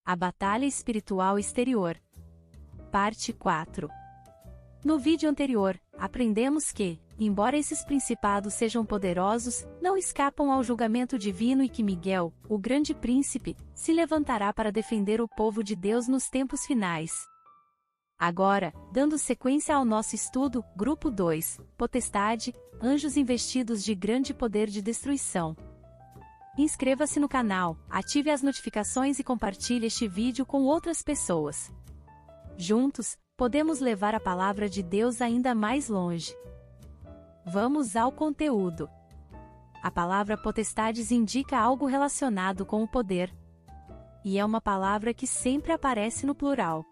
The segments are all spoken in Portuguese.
A Batalha Espiritual Exterior. Parte 4. No vídeo anterior, aprendemos que, embora esses principados sejam poderosos, não escapam ao julgamento divino e que Miguel, o grande príncipe, se levantará para defender o povo de Deus nos tempos finais. Agora, dando sequência ao nosso estudo, Grupo 2, Potestade, Anjos investidos de grande poder de destruição. Inscreva-se no canal, ative as notificações e compartilhe este vídeo com outras pessoas. Juntos, podemos levar a palavra de Deus ainda mais longe. Vamos ao conteúdo. A palavra potestades indica algo relacionado com o poder. E é uma palavra que sempre aparece no plural.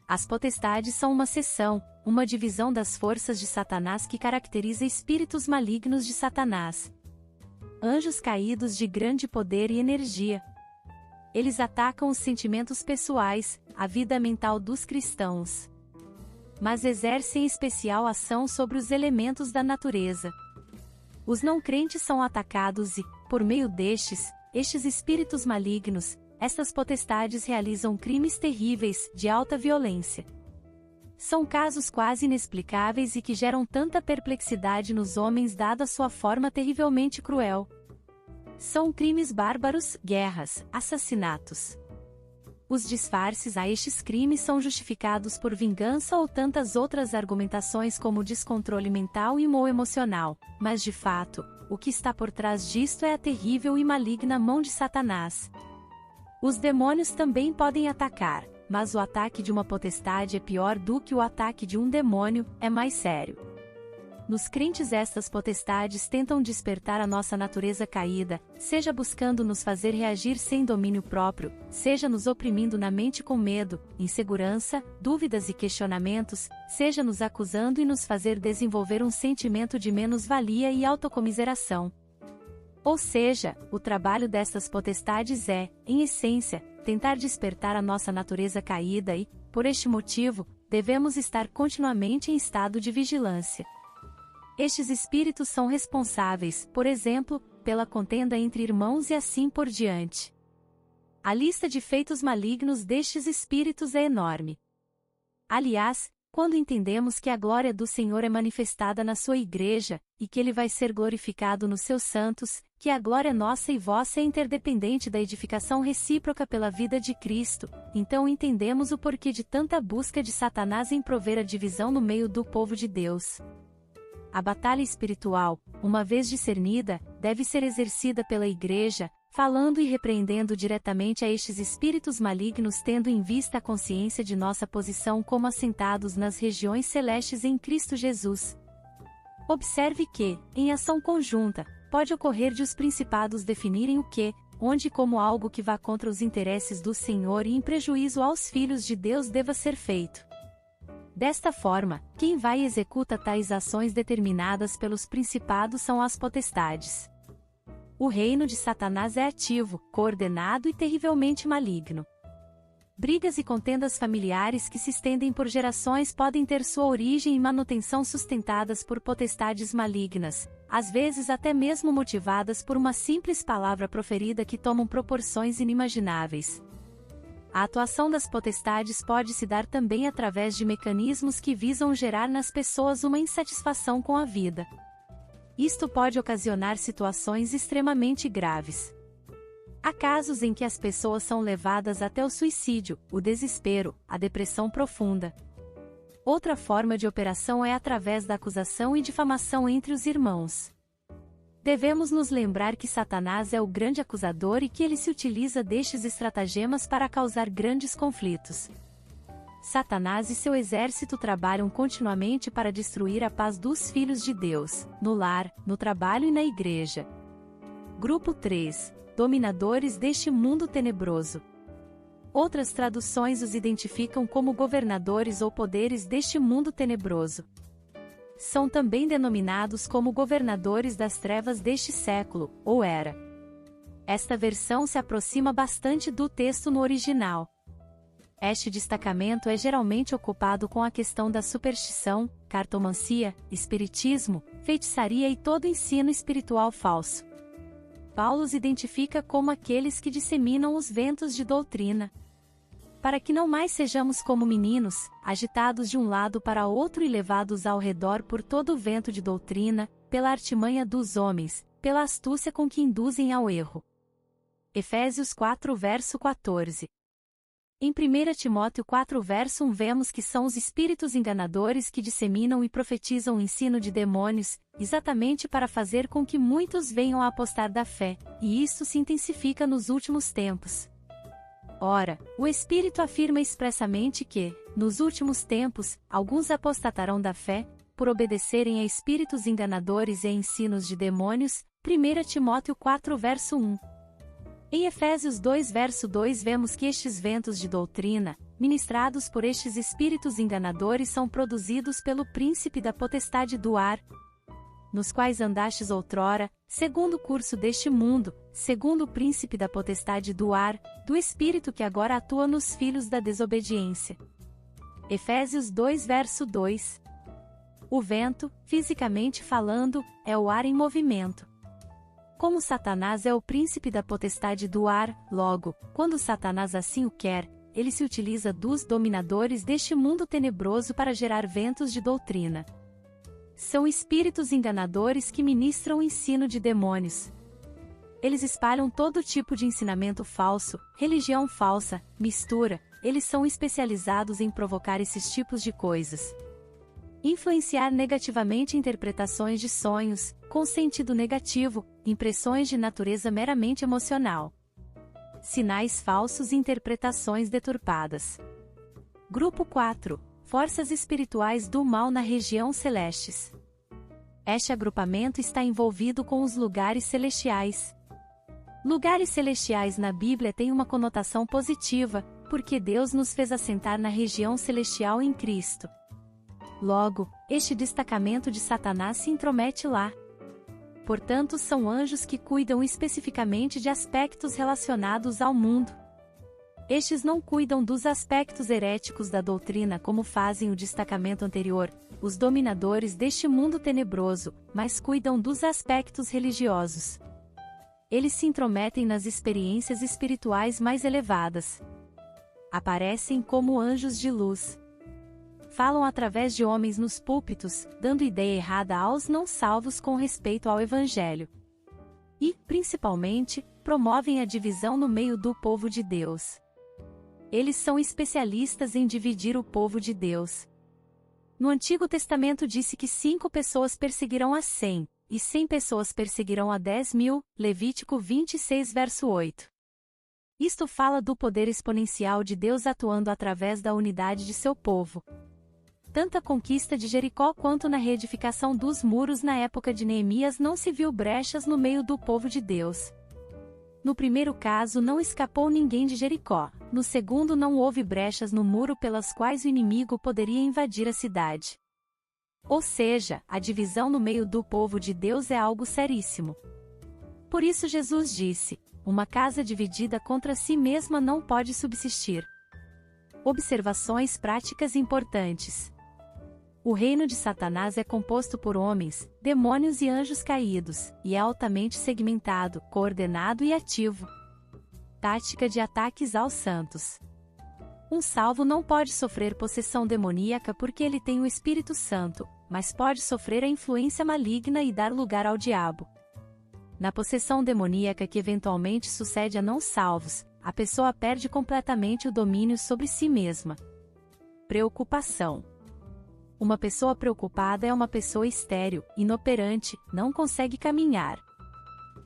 As potestades são uma seção, uma divisão das forças de Satanás que caracteriza espíritos malignos de Satanás. Anjos caídos de grande poder e energia. Eles atacam os sentimentos pessoais, a vida mental dos cristãos. Mas exercem especial ação sobre os elementos da natureza. Os não crentes são atacados e, por meio estes espíritos malignos, estas potestades realizam crimes terríveis, de alta violência. São casos quase inexplicáveis e que geram tanta perplexidade nos homens dada sua forma terrivelmente cruel. São crimes bárbaros, guerras, assassinatos. Os disfarces a estes crimes são justificados por vingança ou tantas outras argumentações como descontrole mental e ou emocional, mas de fato, o que está por trás disto é a terrível e maligna mão de Satanás. Os demônios também podem atacar, mas o ataque de uma potestade é pior do que o ataque de um demônio, é mais sério. Nos crentes estas potestades tentam despertar a nossa natureza caída, seja buscando nos fazer reagir sem domínio próprio, seja nos oprimindo na mente com medo, insegurança, dúvidas e questionamentos, seja nos acusando e nos fazer desenvolver um sentimento de menos-valia e autocomiseração. Ou seja, o trabalho destas potestades é, em essência, tentar despertar a nossa natureza caída e, por este motivo, devemos estar continuamente em estado de vigilância. Estes espíritos são responsáveis, por exemplo, pela contenda entre irmãos e assim por diante. A lista de feitos malignos destes espíritos é enorme. Aliás, quando entendemos que a glória do Senhor é manifestada na sua igreja, e que Ele vai ser glorificado nos seus santos, que a glória nossa e vossa é interdependente da edificação recíproca pela vida de Cristo, então entendemos o porquê de tanta busca de Satanás em prover a divisão no meio do povo de Deus. A batalha espiritual, uma vez discernida, deve ser exercida pela igreja, falando e repreendendo diretamente a estes espíritos malignos tendo em vista a consciência de nossa posição como assentados nas regiões celestes em Cristo Jesus. Observe que, em ação conjunta, pode ocorrer de os principados definirem o que, onde como algo que vá contra os interesses do Senhor e em prejuízo aos filhos de Deus deva ser feito. Desta forma, quem vai e executa tais ações determinadas pelos principados são as potestades. O reino de Satanás é ativo, coordenado e terrivelmente maligno. Brigas e contendas familiares que se estendem por gerações podem ter sua origem e manutenção sustentadas por potestades malignas, às vezes até mesmo motivadas por uma simples palavra proferida que tomam proporções inimagináveis. A atuação das potestades pode se dar também através de mecanismos que visam gerar nas pessoas uma insatisfação com a vida. Isto pode ocasionar situações extremamente graves. Há casos em que as pessoas são levadas até o suicídio, o desespero, a depressão profunda. Outra forma de operação é através da acusação e difamação entre os irmãos. Devemos nos lembrar que Satanás é o grande acusador e que ele se utiliza destes estratagemas para causar grandes conflitos. Satanás e seu exército trabalham continuamente para destruir a paz dos filhos de Deus, no lar, no trabalho e na igreja. Grupo 3. Dominadores deste mundo tenebroso. Outras traduções os identificam como governadores ou poderes deste mundo tenebroso. São também denominados como governadores das trevas deste século, ou era. Esta versão se aproxima bastante do texto no original. Este destacamento é geralmente ocupado com a questão da superstição, cartomancia, espiritismo, feitiçaria e todo ensino espiritual falso. Paulo os identifica como aqueles que disseminam os ventos de doutrina. para que não mais sejamos como meninos, agitados de um lado para outro e levados ao redor por todo o vento de doutrina, pela artimanha dos homens, pela astúcia com que induzem ao erro. Efésios 4 verso 14. Em 1 Timóteo 4 verso 1 vemos que são os espíritos enganadores que disseminam e profetizam o ensino de demônios, exatamente para fazer com que muitos venham a apostar da fé, e isto se intensifica nos últimos tempos. Ora, o Espírito afirma expressamente que, nos últimos tempos, alguns apostatarão da fé, por obedecerem a espíritos enganadores e a ensinos de demônios, 1 Timóteo 4 verso 1. Em Efésios 2 verso 2 vemos que estes ventos de doutrina, ministrados por estes espíritos enganadores são produzidos pelo príncipe da potestade do ar, nos quais andastes outrora, segundo o curso deste mundo, segundo o príncipe da potestade do ar, do espírito que agora atua nos filhos da desobediência. Efésios 2 verso 2. O vento, fisicamente falando, é o ar em movimento. Como Satanás é o príncipe da potestade do ar, logo, quando Satanás assim o quer, ele se utiliza dos dominadores deste mundo tenebroso para gerar ventos de doutrina. São espíritos enganadores que ministram o ensino de demônios. Eles espalham todo tipo de ensinamento falso, religião falsa, mistura, eles são especializados em provocar esses tipos de coisas. Influenciar negativamente interpretações de sonhos, com sentido negativo, impressões de natureza meramente emocional. Sinais falsos e interpretações deturpadas. Grupo 4. Forças espirituais do mal na região celestes. Este agrupamento está envolvido com os lugares celestiais. Lugares celestiais na Bíblia têm uma conotação positiva, porque Deus nos fez assentar na região celestial em Cristo. Logo, este destacamento de Satanás se intromete lá. Portanto, são anjos que cuidam especificamente de aspectos relacionados ao mundo. Estes não cuidam dos aspectos heréticos da doutrina como fazem o destacamento anterior, os dominadores deste mundo tenebroso, mas cuidam dos aspectos religiosos. Eles se intrometem nas experiências espirituais mais elevadas. Aparecem como anjos de luz. Falam através de homens nos púlpitos, dando ideia errada aos não salvos com respeito ao Evangelho. E, principalmente, promovem a divisão no meio do povo de Deus. Eles são especialistas em dividir o povo de Deus. No Antigo Testamento disse que 5 pessoas perseguirão a 100, e 100 pessoas perseguirão a 10.000, Levítico 26 verso 8. Isto fala do poder exponencial de Deus atuando através da unidade de seu povo. Tanto a conquista de Jericó quanto na reedificação dos muros na época de Neemias não se viu brechas no meio do povo de Deus. No primeiro caso não escapou ninguém de Jericó, no segundo não houve brechas no muro pelas quais o inimigo poderia invadir a cidade. Ou seja, a divisão no meio do povo de Deus é algo seríssimo. Por isso Jesus disse, uma casa dividida contra si mesma não pode subsistir. Observações práticas importantes. O reino de Satanás é composto por homens, demônios e anjos caídos, e é altamente segmentado, coordenado e ativo. Tática de ataques aos santos. Um salvo não pode sofrer possessão demoníaca porque ele tem o Espírito Santo, mas pode sofrer a influência maligna e dar lugar ao diabo. Na possessão demoníaca que eventualmente sucede a não salvos, a pessoa perde completamente o domínio sobre si mesma. Preocupação. Uma pessoa preocupada é uma pessoa estéril, inoperante, não consegue caminhar.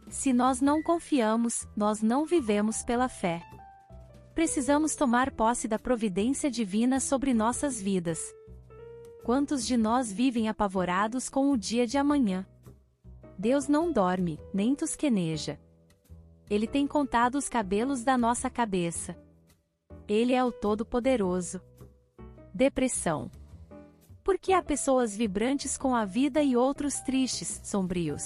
Se nós não confiamos, nós não vivemos pela fé. Precisamos tomar posse da providência divina sobre nossas vidas. Quantos de nós vivem apavorados com o dia de amanhã? Deus não dorme, nem tosqueneja. Ele tem contado os cabelos da nossa cabeça. Ele é o Todo-Poderoso. Depressão. Porque há pessoas vibrantes com a vida e outros tristes, sombrios.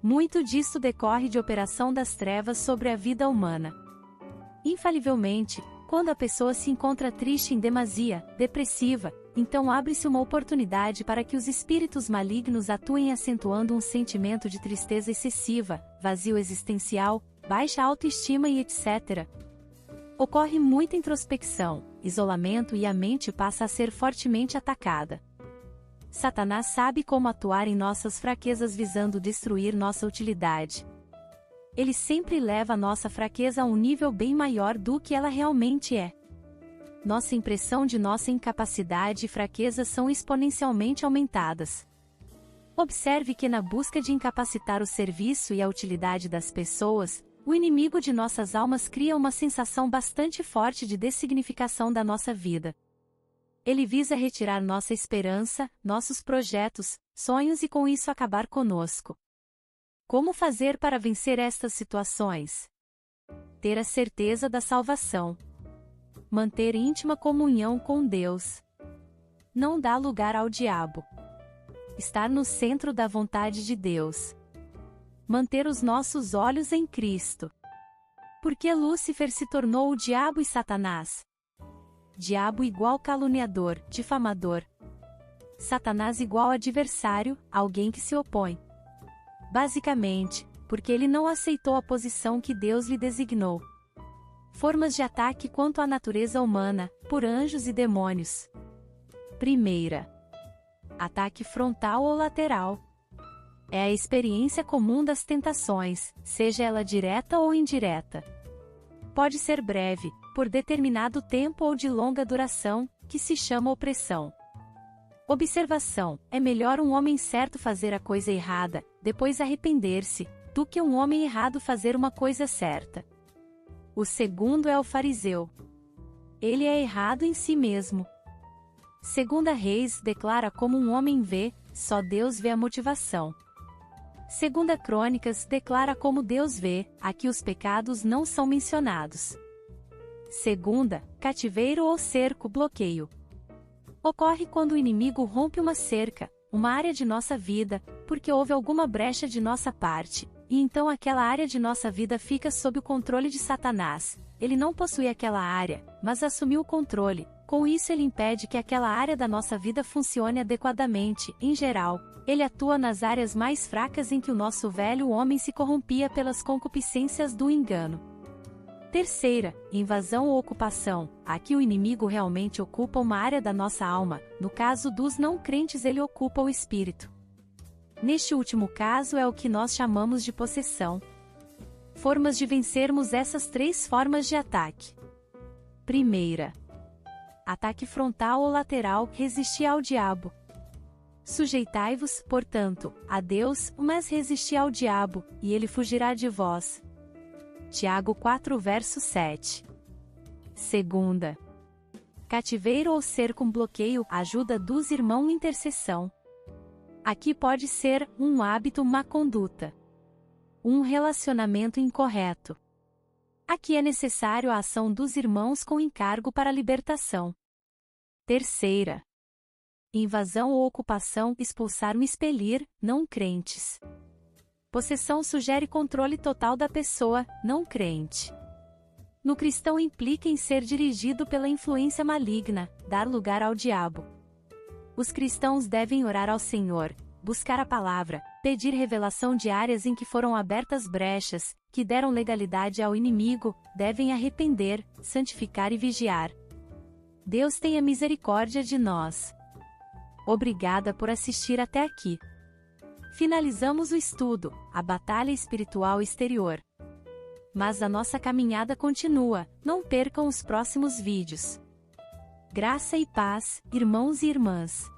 Muito disso decorre de operação das trevas sobre a vida humana. Infalivelmente, quando a pessoa se encontra triste em demasia, depressiva, então abre-se uma oportunidade para que os espíritos malignos atuem acentuando um sentimento de tristeza excessiva, vazio existencial, baixa autoestima e etc. Ocorre muita introspecção, isolamento e a mente passa a ser fortemente atacada. Satanás sabe como atuar em nossas fraquezas visando destruir nossa utilidade. Ele sempre leva a nossa fraqueza a um nível bem maior do que ela realmente é. Nossa impressão de nossa incapacidade e fraqueza são exponencialmente aumentadas. Observe que na busca de incapacitar o serviço e a utilidade das pessoas, o inimigo de nossas almas cria uma sensação bastante forte de dessignificação da nossa vida. Ele visa retirar nossa esperança, nossos projetos, sonhos e com isso acabar conosco. Como fazer para vencer estas situações? Ter a certeza da salvação. Manter íntima comunhão com Deus. Não dá lugar ao diabo. Estar no centro da vontade de Deus. Manter os nossos olhos em Cristo. Por que Lúcifer se tornou o diabo e Satanás? Diabo igual caluniador, difamador. Satanás igual adversário, alguém que se opõe. Basicamente, porque ele não aceitou a posição que Deus lhe designou. Formas de ataque quanto à natureza humana, por anjos e demônios. Primeira. Ataque frontal ou lateral. É a experiência comum das tentações, seja ela direta ou indireta. Pode ser breve, por determinado tempo ou de longa duração, que se chama opressão. Observação: é melhor um homem certo fazer a coisa errada, depois arrepender-se, do que um homem errado fazer uma coisa certa. O segundo é o fariseu. Ele é errado em si mesmo. Segunda Reis declara como um homem vê, só Deus vê a motivação. Segunda Crônicas declara como Deus vê, aqui os pecados não são mencionados. Segunda, cativeiro ou cerco, bloqueio. Ocorre quando o inimigo rompe uma cerca, uma área de nossa vida, porque houve alguma brecha de nossa parte, e então aquela área de nossa vida fica sob o controle de Satanás. Ele não possui aquela área, mas assumiu o controle. Com isso ele impede que aquela área da nossa vida funcione adequadamente. Em geral, ele atua nas áreas mais fracas em que o nosso velho homem se corrompia pelas concupiscências do engano. Terceira, invasão ou ocupação. Aqui o inimigo realmente ocupa uma área da nossa alma, no caso dos não crentes ele ocupa o espírito. Neste último caso é o que nós chamamos de possessão. Formas de vencermos essas três formas de ataque. Primeira. Ataque frontal ou lateral, resistir ao diabo. Sujeitai-vos, portanto, a Deus, mas resisti ao diabo, e ele fugirá de vós. Tiago 4 verso 7. Segunda. Cativeiro ou cerco, bloqueio, ajuda dos irmãos, intercessão. Aqui pode ser um hábito, má conduta. Um relacionamento incorreto. Aqui é necessário a ação dos irmãos com encargo para a libertação. Terceira. Invasão ou ocupação, expulsar ou expelir, não crentes. Possessão sugere controle total da pessoa, não crente. No cristão implica em ser dirigido pela influência maligna, dar lugar ao diabo. Os cristãos devem orar ao Senhor, buscar a palavra, pedir revelação de áreas em que foram abertas brechas, que deram legalidade ao inimigo, devem arrepender, santificar e vigiar. Deus tenha misericórdia de nós. Obrigada por assistir até aqui. Finalizamos o estudo, a batalha espiritual exterior. Mas a nossa caminhada continua, não percam os próximos vídeos. Graça e paz, irmãos e irmãs.